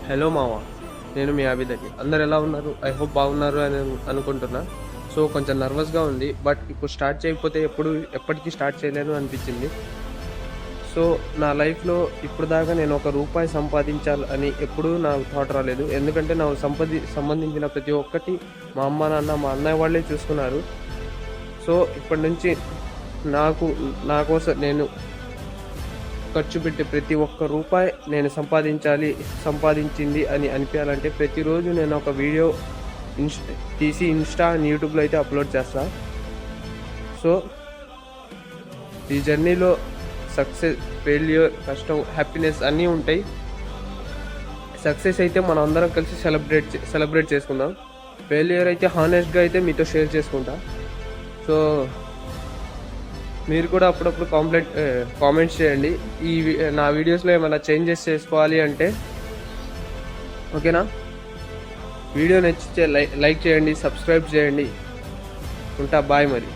Hello మామ, నేను మీ అభిదకి. అందరు ఎలా ఉన్నారు? ఐ హోప్ బాగున్నారు అని అనుకుంటున్నా. సో కొంచెం నర్వస్గా ఉంది, బట్ ఇప్పుడు స్టార్ట్ చేయకపోతే ఎప్పటికీ స్టార్ట్ చేయలేను అనిపించింది. సో నా లైఫ్లో ఇప్పుడు దాకా నేను ₹1 సంపాదించాలి అని ఎప్పుడూ నాకు థాట్ రాలేదు. ఎందుకంటే నాకు సంబంధించిన ప్రతి ఒక్కటి మా అమ్మ నాన్న మా అన్నయ్య వాళ్ళే చూసుకున్నారు. సో ఇప్పటి నుంచి నా కోసం నేను ఖర్చు పెట్టే ప్రతి ఒక్క రూపాయి నేను సంపాదించింది అని అనిపించాలంటే ప్రతిరోజు నేను ఒక వీడియో తీసి ఇన్స్టా అండ్ యూట్యూబ్లో అయితే అప్లోడ్ చేస్తా. సో ఈ జర్నీలో సక్సెస్, ఫెయిల్యూర్, కష్టం, హ్యాపీనెస్ అన్నీ ఉంటాయి. సక్సెస్ అయితే మనం అందరం కలిసి సెలబ్రేట్ చేసుకుందాం. ఫెయిల్యూర్ అయితే హానెస్ట్గా అయితే మీతో షేర్ చేసుకుంటా. సో మీరు కూడా అప్పుడప్పుడు కామెంట్స్ చేయండి. నా వీడియోస్లో ఏమైనా చేంజెస్ చేసుకోవాలి అంటే. ఓకేనా? వీడియో నచ్చితే లైక్ చేయండి, సబ్స్క్రైబ్ చేయండి. ఉంటా, బాయ్ మరి.